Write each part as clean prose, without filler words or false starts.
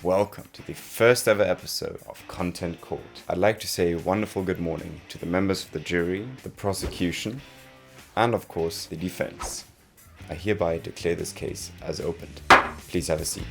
Welcome to the first ever episode of Content Court. I'd like to say a wonderful good morning to the members of the jury, the prosecution, and of course the defense. I hereby declare this case as opened. Please have a seat.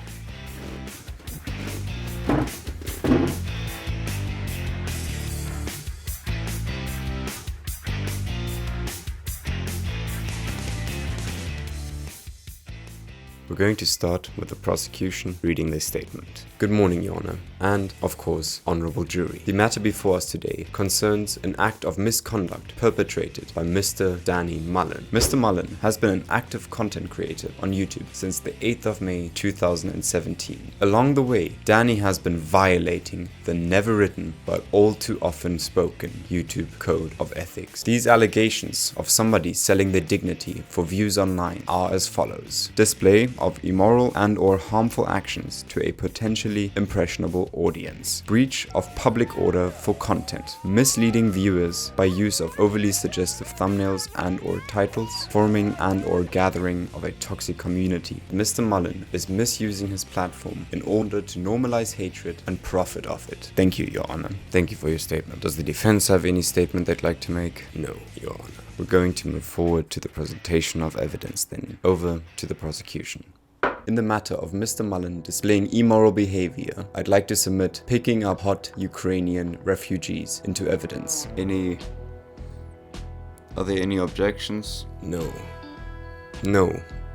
We're going to start with the prosecution reading their statement. Good morning, Your Honor, and, of course, honorable jury. The matter before us today concerns an act of misconduct perpetrated by Mr. Danny Mullen. Mr. Mullen has been an active content creator on YouTube since the 8th of May 2017. Along the way, Danny has been violating the never written but all too often spoken YouTube code of ethics. These allegations of somebody selling their dignity for views online are as follows. Display of immoral and or harmful actions to a potentially impressionable audience. Breach of public order for content. Misleading viewers by use of overly suggestive thumbnails and or titles. Forming and or gathering of a toxic community. Mr. Mullen is misusing his platform in order to normalize hatred and profit off it. Thank you, Your Honor. Thank you for your statement. Does the defense have any statement they'd like to make? No, Your Honor. We're going to move forward to the presentation of evidence then. Over to the prosecution. In the matter of Mr. Mullen displaying immoral behavior, I'd like to submit picking up hot Ukrainian refugees into evidence. Are there any objections? No. No,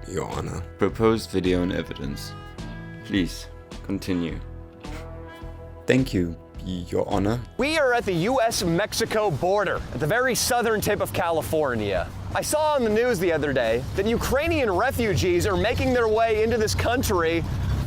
Your Honor. Proposed video and evidence. Please, continue. Thank you, Your Honor. We are at the US-Mexico border, at the very southern tip of California. I saw on the news the other day that Ukrainian refugees are making their way into this country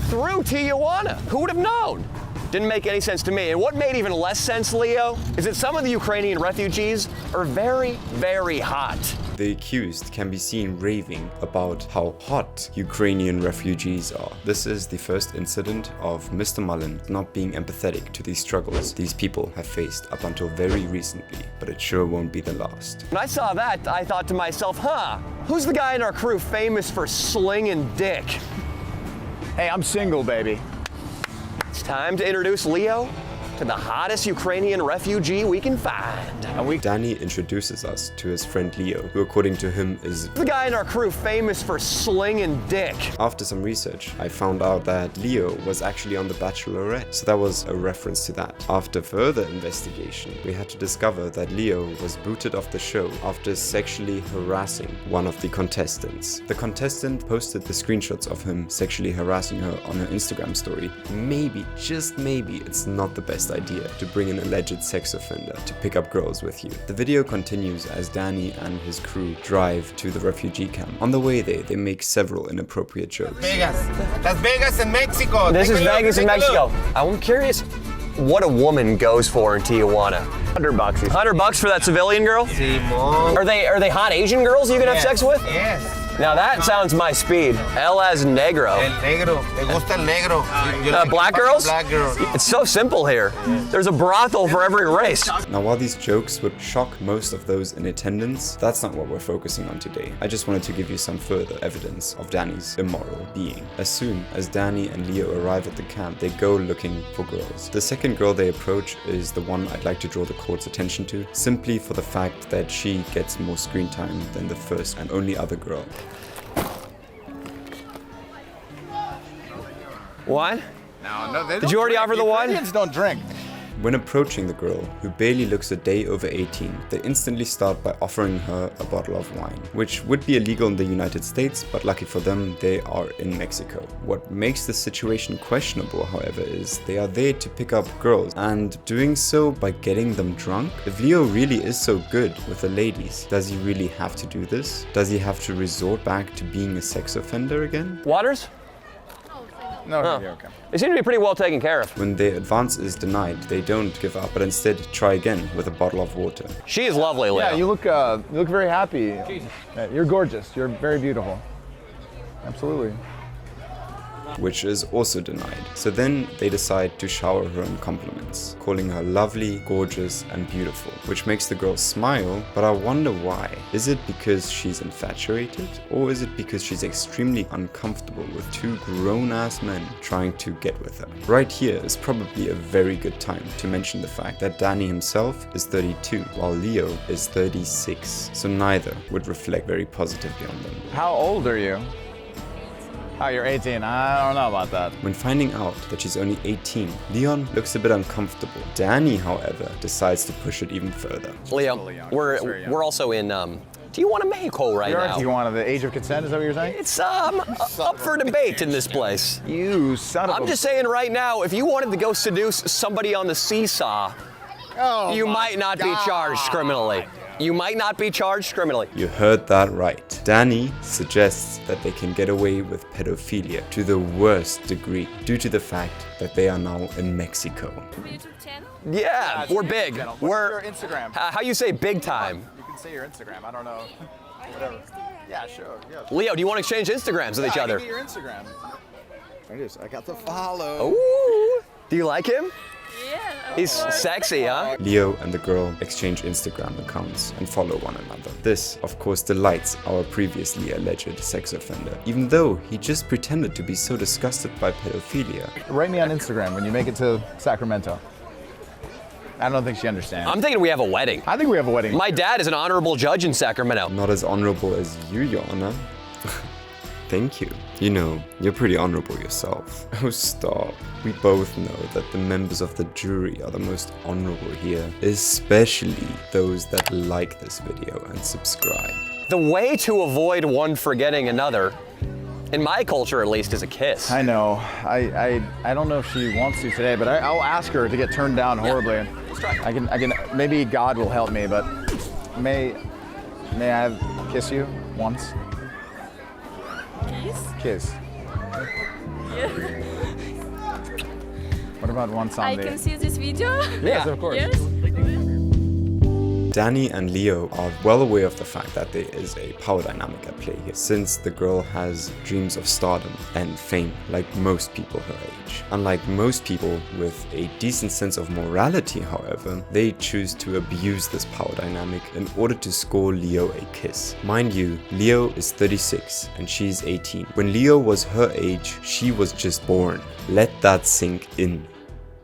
through Tijuana. Who would have known? Didn't make any sense to me. And what made even less sense, Leo, is that some of the Ukrainian refugees are very, very hot. The accused can be seen raving about how hot Ukrainian refugees are. This is the first incident of Mr. Mullen not being empathetic to the struggles these people have faced up until very recently, but it sure won't be the last. When I saw that, I thought to myself, who's the guy in our crew famous for slinging dick? Hey, I'm single, baby. It's time to introduce Leo to the hottest Ukrainian refugee we can find. Danny introduces us to his friend Leo, who according to him is the guy in our crew famous for slinging dick. After some research, I found out that Leo was actually on The Bachelorette, so that was a reference to that. After further investigation, we had to discover that Leo was booted off the show after sexually harassing one of the contestants. The contestant posted the screenshots of him sexually harassing her on her Instagram story. Maybe, just maybe, it's not the best idea to bring an alleged sex offender to pick up girls with you. The video continues as Danny and his crew drive to the refugee camp. On the way there, they make several inappropriate jokes. Las Vegas in Mexico. This is Vegas in Mexico. I'm curious what a woman goes for in Tijuana. $100. $100 for that civilian girl? Simón. Are they hot Asian girls you can have sex with? Yes. Now that sounds my speed. El as negro. El negro. Me gusta el negro. Black girls? Black girls. It's so simple here. There's a brothel for every race. Now, while these jokes would shock most of those in attendance, that's not what we're focusing on today. I just wanted to give you some further evidence of Danny's immoral being. As soon as Danny and Leo arrive at the camp, they go looking for girls. The second girl they approach is the one I'd like to draw the court's attention to, simply for the fact that she gets more screen time than the first and only other girl. What? No, Did you already offer the wine? Ukrainians don't drink. When approaching the girl, who barely looks a day over 18, they instantly start by offering her a bottle of wine, which would be illegal in the United States, but lucky for them, they are in Mexico. What makes the situation questionable, however, is they are there to pick up girls, and doing so by getting them drunk? If Leo really is so good with the ladies, does he really have to do this? Does he have to resort back to being a sex offender again? Waters? No, you're okay. They seem to be pretty well taken care of. When their advance is denied, they don't give up, but instead try again with a bottle of water. She is lovely, Leo. Yeah, you look very happy. You're gorgeous. You're very beautiful. Absolutely. which is also denied. So then they decide to shower her in compliments, calling her lovely, gorgeous, and beautiful, which makes the girl smile, but I wonder why. Is it because she's infatuated, or is it because she's extremely uncomfortable with two grown-ass men trying to get with her? Right here is probably a very good time to mention the fact that Danny himself is 32, while Leo is 36, so neither would reflect very positively on them. How old are you? Oh, you're 18. I don't know about that. When finding out that she's only 18, Leon looks a bit uncomfortable. Danny, however, decides to push it even further. Leo, we're also in Tijuana, Mexico right You're in now. Tijuana, the age of consent, is that what you're saying? It's up for debate in this place. You son of a... I'm just saying right now, if you wanted to go seduce somebody on the seesaw, you might not be charged criminally. You might not be charged criminally. You heard that right. Danny suggests that they can get away with pedophilia to the worst degree due to the fact that they are now in Mexico. YouTube channel? Yeah, we're big. What's your Instagram? How you say big time? You can say your Instagram. I don't know. Whatever. Yeah, sure. Yeah. Leo, do you want to exchange Instagrams with each other? I can get your Instagram. There it is. I got the follow. Ooh. Do you like him? Yeah. He's sexy, huh? Leo and the girl exchange Instagram accounts and follow one another. This, of course, delights our previously alleged sex offender, even though he just pretended to be so disgusted by pedophilia. Write me on Instagram when you make it to Sacramento. I don't think she understands. I'm thinking we have a wedding. I think we have a wedding. My dad is an honorable judge in Sacramento. Not as honorable as you, Your Honor. Thank you. You know, you're pretty honorable yourself. Oh, stop. We both know that the members of the jury are the most honorable here, especially those that like this video and subscribe. The way to avoid one forgetting another, in my culture at least, is a kiss. I know. I don't know if she wants to today, but I'll ask her to get turned down horribly. Let's try. I can. Maybe God will help me, but may I kiss you once? Kiss. Yeah. What about once on I the... can see this video? Yes, of course. Yes? Danny and Leo are well aware of the fact that there is a power dynamic at play here, since the girl has dreams of stardom and fame like most people her age. Unlike most people with a decent sense of morality, however, they choose to abuse this power dynamic in order to score Leo a kiss. Mind you, Leo is 36 and she's 18. When Leo was her age, she was just born. Let that sink in.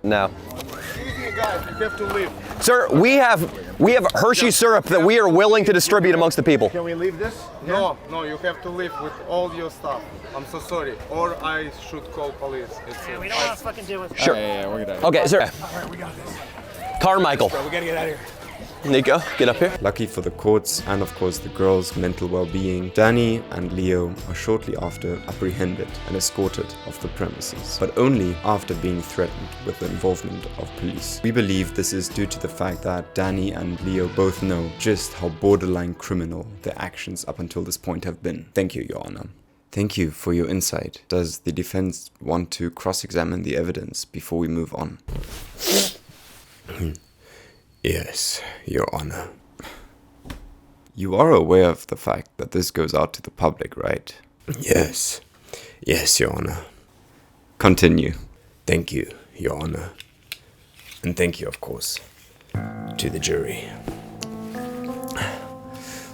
No. Excuse me, guys, you have to leave. Sir, we have Hershey syrup that we are willing to distribute amongst the people. Can we leave this? No, you have to leave with all your stuff. I'm so sorry. Or I should call police. We don't want to fucking deal with it. Sure. Yeah, we're good. Okay, sir. Alright, we got this. Carmichael. Bro, we gotta get out of here. Nico, get up here. Lucky for the courts and of course the girl's mental well-being, Danny and Leo are shortly after apprehended and escorted off the premises, but only after being threatened with the involvement of police. We believe this is due to the fact that Danny and Leo both know just how borderline criminal their actions up until this point have been. Thank you, Your Honor. Thank you for your insight. Does the defense want to cross-examine the evidence before we move on? Yes, Your Honor. You are aware of the fact that this goes out to the public, right? Yes. Yes, Your Honor. Continue. Thank you, Your Honor. And thank you, of course, to the jury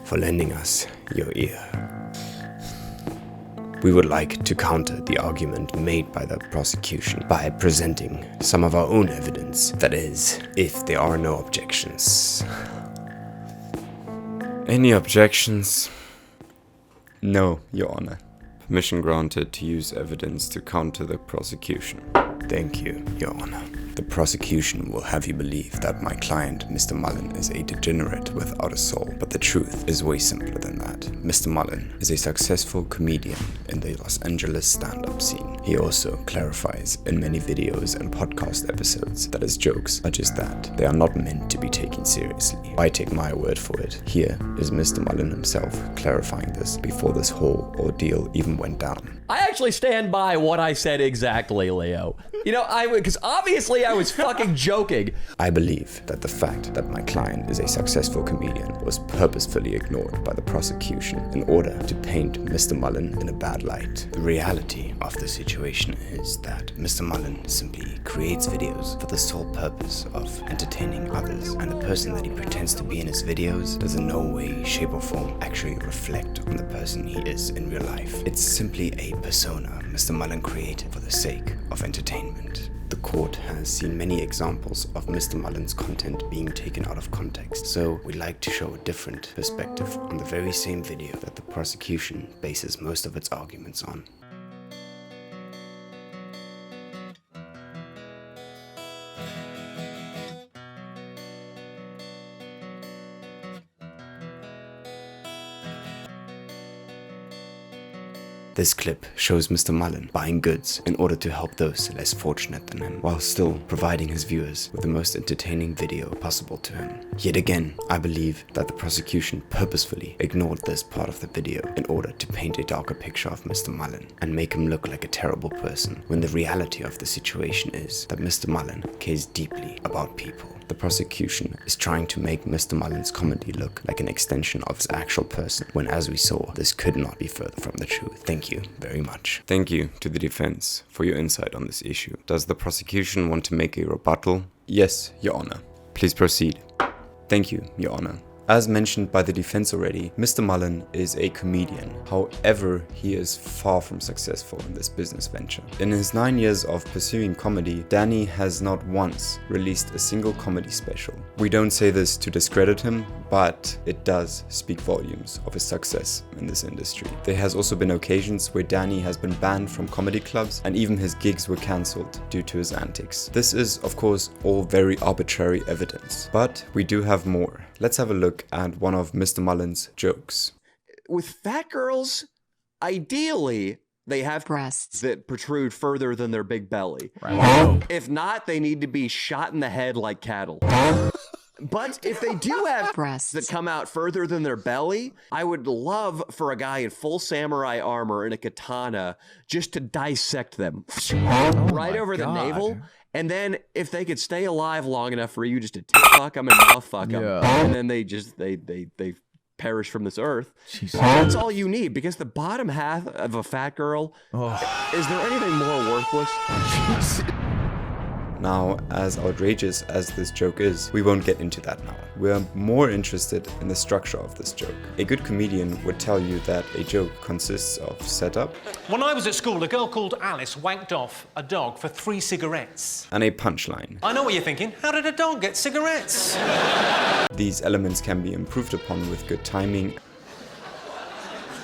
for lending us your ear. We would like to counter the argument made by the prosecution by presenting some of our own evidence, that is, if there are no objections. Any objections? No, Your Honor. Permission granted to use evidence to counter the prosecution. Thank you, Your Honor. The prosecution will have you believe that my client, Mr. Mullen, is a degenerate without a soul, but the truth is way simpler than that. Mr. Mullen is a successful comedian in the Los Angeles stand-up scene. He also clarifies in many videos and podcast episodes that his jokes are just that. They are not meant to be taken seriously. I take my word for it. Here is Mr. Mullen himself clarifying this before this whole ordeal even went down. I actually stand by what I said exactly, Leo. You know, because obviously I was fucking joking. I believe that the fact that my client is a successful comedian was purposefully ignored by the prosecution in order to paint Mr. Mullen in a bad light. The reality of the situation is that Mr. Mullen simply creates videos for the sole purpose of entertaining others, and the person that he pretends to be in his videos does in no way, shape or form actually reflect on the person he is in real life. It's simply a persona Mr. Mullen created for the sake of entertainment. The court has seen many examples of Mr. Mullen's content being taken out of context, so we like to show a different perspective on the very same video that the prosecution bases most of its arguments on. This clip shows Mr. Mullen buying goods in order to help those less fortunate than him, while still providing his viewers with the most entertaining video possible to him. Yet again, I believe that the prosecution purposefully ignored this part of the video in order to paint a darker picture of Mr. Mullen and make him look like a terrible person, when the reality of the situation is that Mr. Mullen cares deeply about people. The prosecution is trying to make Mr. Mullen's comedy look like an extension of his actual person, when, as we saw, this could not be further from the truth. Thank you very much. Thank you to the defense for your insight on this issue. Does the prosecution want to make a rebuttal? Yes, Your Honor. Please proceed. Thank you, Your Honor. As mentioned by the defense already, Mr. Mullen is a comedian. However, he is far from successful in this business venture. In his 9 years of pursuing comedy, Danny has not once released a single comedy special. We don't say this to discredit him, but it does speak volumes of his success in this industry. There has also been occasions where Danny has been banned from comedy clubs, and even his gigs were cancelled due to his antics. This is, of course, all very arbitrary evidence, but we do have more. Let's have a look at one of Mr. Mullen's jokes. With fat girls, ideally, they have breasts that protrude further than their big belly. Right. If not, they need to be shot in the head like cattle. But if they do have breasts that come out further than their belly, I would love for a guy in full samurai armor and a katana just to dissect them right over the navel. And then if they could stay alive long enough for you just to fuck them and mouth fuck them, and then they perish from this earth. That's all you need, because the bottom half of a fat girl, is there anything more worthless? Now, as outrageous as this joke is, we won't get into that now. We're more interested in the structure of this joke. A good comedian would tell you that a joke consists of setup. When I was at school, a girl called Alice wanked off a dog for 3 cigarettes. And a punchline. I know what you're thinking. How did a dog get cigarettes? These elements can be improved upon with good timing.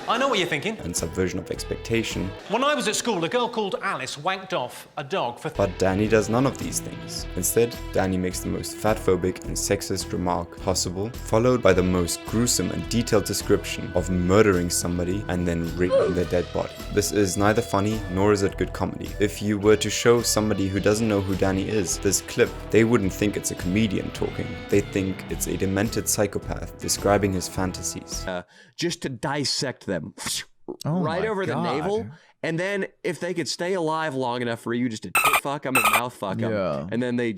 I know what you're thinking. And subversion of expectation. When I was at school, a girl called Alice wanked off a dog for... But Danny does none of these things. Instead, Danny makes the most fatphobic and sexist remark possible, followed by the most gruesome and detailed description of murdering somebody and then raping their dead body. This is neither funny nor is it good comedy. If you were to show somebody who doesn't know who Danny is this clip, they wouldn't think it's a comedian talking. They think it's a demented psychopath describing his fantasies. Just to dissect them right over the navel, and then if they could stay alive long enough for you just to fuck them and mouth fuck them, and then they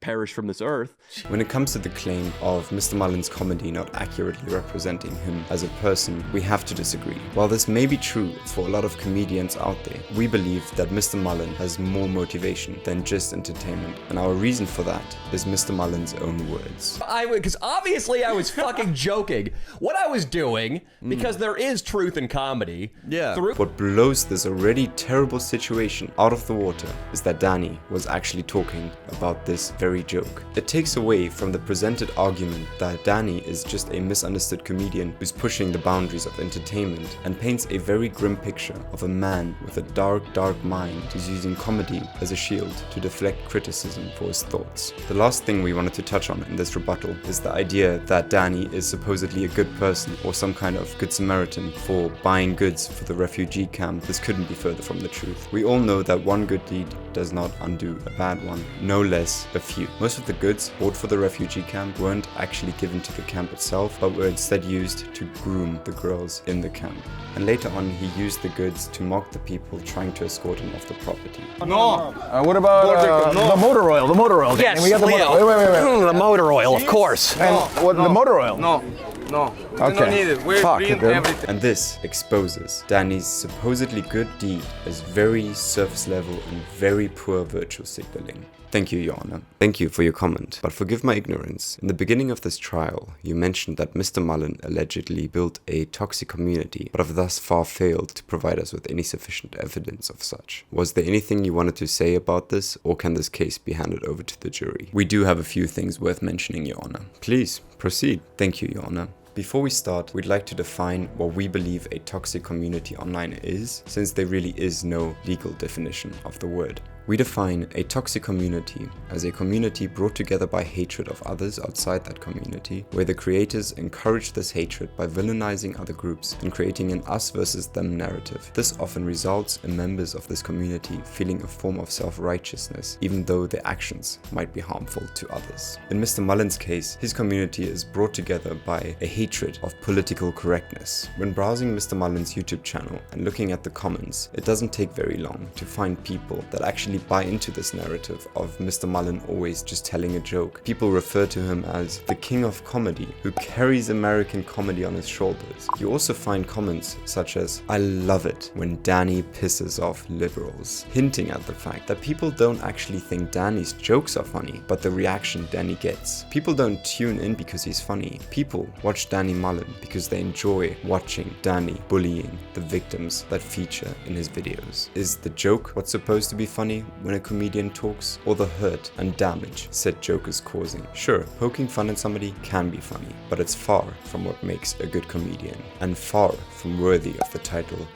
perish from this earth. When it comes to the claim of Mr. Mullen's comedy not accurately representing him as a person, we have to disagree. While this may be true for a lot of comedians out there, we believe that Mr. Mullen has more motivation than just entertainment, and our reason for that is Mr. Mullen's own words. Because obviously I was fucking joking. What I was doing, because there is truth in comedy. What blows this already terrible situation out of the water is that Danny was actually talking about this very joke. It takes away from the presented argument that Danny is just a misunderstood comedian who's pushing the boundaries of entertainment, and paints a very grim picture of a man with a dark mind who's using comedy as a shield to deflect criticism for his thoughts. The last thing we wanted to touch on in this rebuttal is the idea that Danny is supposedly a good person or some kind of good Samaritan for buying goods for the refugee camp. This couldn't be further from the truth. We all know that one good deed does not undo a bad one. No less, a few few. Most of the goods bought for the refugee camp weren't actually given to the camp itself, but were instead used to groom the girls in the camp. And later on, he used the goods to mock the people trying to escort him off the property. No. What about the motor oil? The motor oil. Yes, we got the Leo. wait. The motor oil, of course. And what the motor oil? No. No. We Okay. don't need it. We're Fuck, doing dude. everything. And this exposes Danny's supposedly good deed as very surface level and very poor virtual signaling. Thank you, Your Honor. Thank you for your comment, but forgive my ignorance. In the beginning of this trial, you mentioned that Mr. Mullen allegedly built a toxic community, but have thus far failed to provide us with any sufficient evidence of such. Was there anything you wanted to say about this, or can this case be handed over to the jury? We do have a few things worth mentioning, Your Honor. Please, proceed. Thank you, Your Honor. Before we start, we'd like to define what we believe a toxic community online is, since there really is no legal definition of the word. We define a toxic community as a community brought together by hatred of others outside that community, where the creators encourage this hatred by villainizing other groups and creating an us versus them narrative. This often results in members of this community feeling a form of self-righteousness, even though their actions might be harmful to others. In Mr. Mullen's case, his community is brought together by a hatred of political correctness. When browsing Mr. Mullen's YouTube channel and looking at the comments, it doesn't take very long to find people that actually buy into this narrative of Mr. Mullen always just telling a joke. People refer to him as the king of comedy, who carries American comedy on his shoulders. You also find comments such as, "I love it when Danny pisses off liberals," hinting at the fact that people don't actually think Danny's jokes are funny, but the reaction Danny gets. People don't tune in because he's funny. People watch Danny Mullen because they enjoy watching Danny bullying the victims that feature in his videos. Is the joke what's supposed to be funny when a comedian talks, or the hurt and damage said joke is causing? Sure, poking fun at somebody can be funny, but it's far from what makes a good comedian, and far from worthy of the title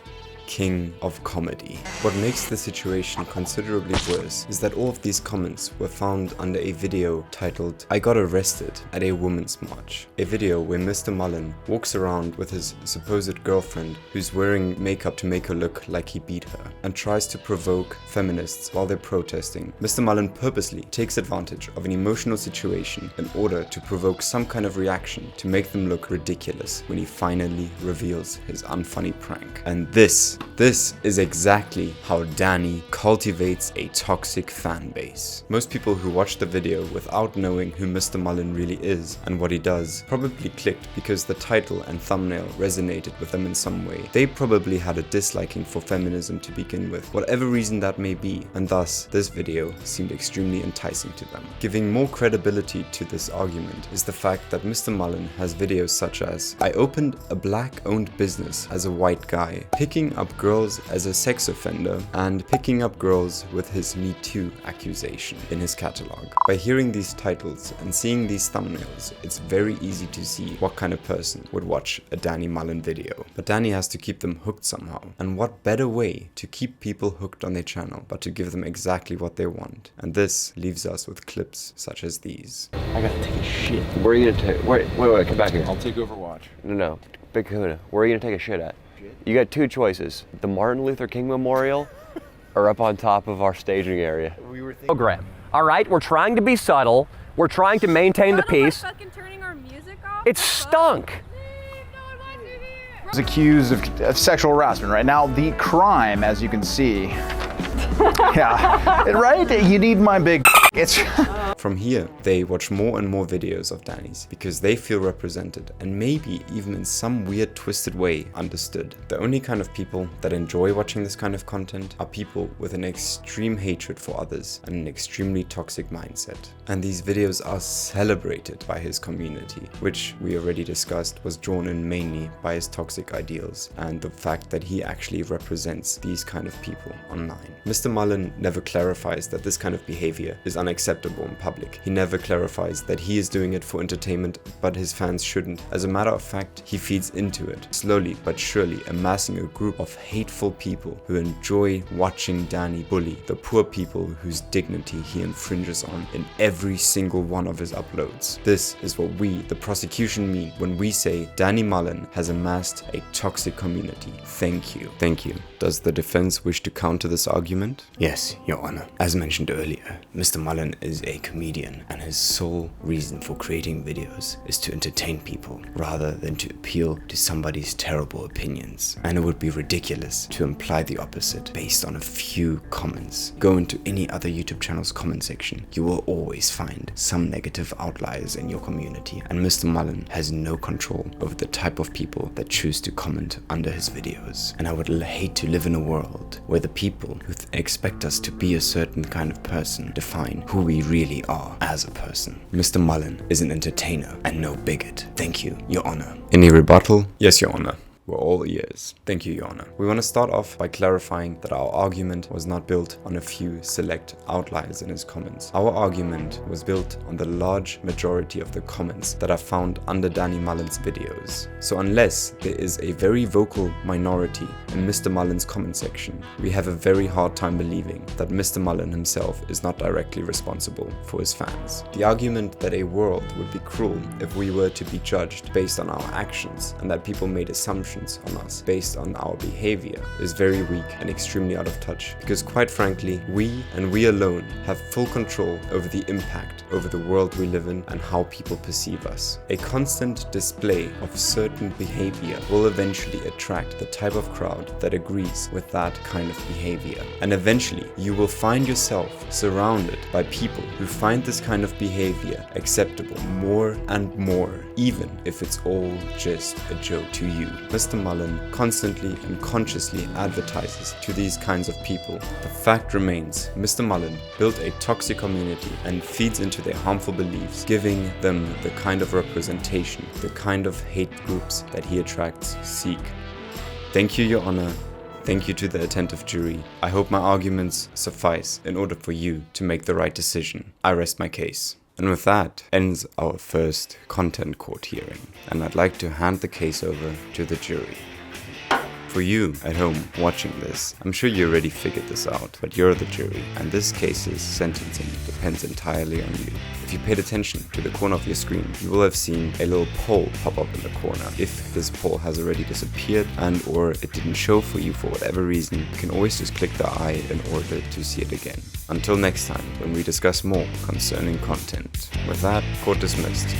King of Comedy. What makes the situation considerably worse is that all of these comments were found under a video titled "I Got Arrested at a Women's March," a video where Mr. Mullen walks around with his supposed girlfriend who's wearing makeup to make her look like he beat her, and tries to provoke feminists while they're protesting. Mr. Mullen purposely takes advantage of an emotional situation in order to provoke some kind of reaction to make them look ridiculous when he finally reveals his unfunny prank. And this is exactly how Danny cultivates a toxic fan base. Most people who watch the video without knowing who Mr. Mullen really is and what he does probably clicked because the title and thumbnail resonated with them in some way. They probably had a disliking for feminism to begin with, whatever reason that may be, and thus this video seemed extremely enticing to them. Giving more credibility to this argument is the fact that Mr. Mullen has videos such as, "I opened a black-owned business as a white guy," picking up girls as a sex offender, and picking up girls with his Me Too accusation in his catalog. By hearing these titles and seeing these thumbnails, it's very easy to see what kind of person would watch a Danny Mullen video. But Danny has to keep them hooked somehow. And what better way to keep people hooked on their channel but to give them exactly what they want? And this leaves us with clips such as these. I gotta take a shit. Where are you gonna take? Wait, come back here. I'll take Overwatch. No, Big Kahuna. Where are you gonna take a shit at? You got two choices: the Martin Luther King Memorial, or up on top of our staging area. Program. All right, we're trying to be subtle. We're trying to maintain the peace. Fucking turning our music off. It stunk. Was accused of sexual harassment. Right now, the crime, as you can see. Yeah, right. You need my big. It's. From here, they watch more and more videos of Danny's because they feel represented and maybe even in some weird twisted way understood. The only kind of people that enjoy watching this kind of content are people with an extreme hatred for others and an extremely toxic mindset. And these videos are celebrated by his community, which we already discussed was drawn in mainly by his toxic ideals and the fact that he actually represents these kind of people online. Mr. Mullen never clarifies that this kind of behavior is unacceptable in public. He never clarifies that he is doing it for entertainment, but his fans shouldn't. As a matter of fact, he feeds into it, slowly but surely amassing a group of hateful people who enjoy watching Danny bully the poor people whose dignity he infringes on in every single one of his uploads. This is what we, the prosecution, mean when we say Danny Mullen has amassed a toxic community. Thank you. Thank you. Does the defense wish to counter this argument? Yes, Your Honor. As mentioned earlier, Mr. Mullen is a comedian and his sole reason for creating videos is to entertain people rather than to appeal to somebody's terrible opinions. And it would be ridiculous to imply the opposite based on a few comments. Go into any other YouTube channel's comment section, you will always find some negative outliers in your community, and Mr. Mullen has no control over the type of people that choose to comment under his videos. And I would hate to live in a world where the people who expect us to be a certain kind of person define who we really are as a person. Mr. Mullen is an entertainer and no bigot. Thank you, Your Honor. Any rebuttal? Yes, Your Honor. We're all ears. Thank you, Your Honor. We want to start off by clarifying that our argument was not built on a few select outliers in his comments. Our argument was built on the large majority of the comments that are found under Danny Mullen's videos. So unless there is a very vocal minority in Mr. Mullen's comment section, we have a very hard time believing that Mr. Mullen himself is not directly responsible for his fans. The argument that a world would be cruel if we were to be judged based on our actions and that people made assumptions on us based on our behavior is very weak and extremely out of touch, because quite frankly, we and we alone have full control over the impact over the world we live in and how people perceive us. A constant display of certain behavior will eventually attract the type of crowd that agrees with that kind of behavior, and eventually you will find yourself surrounded by people who find this kind of behavior acceptable more and more, even if it's all just a joke to you. Mr. Mullen constantly and consciously advertises to these kinds of people. The fact remains, Mr. Mullen built a toxic community and feeds into their harmful beliefs, giving them the kind of representation, the kind of hate groups that he attracts seek. Thank you, Your Honor. Thank you to the attentive jury. I hope my arguments suffice in order for you to make the right decision. I rest my case. And with that ends our first content court hearing, and I'd like to hand the case over to the jury. For you at home watching this, I'm sure you already figured this out, but you're the jury, and this case's sentencing depends entirely on you. If you paid attention to the corner of your screen, you will have seen a little poll pop up in the corner. If this poll has already disappeared and or it didn't show for you for whatever reason, you can always just click the I in order to see it again. Until next time, when we discuss more concerning content. With that, court dismissed.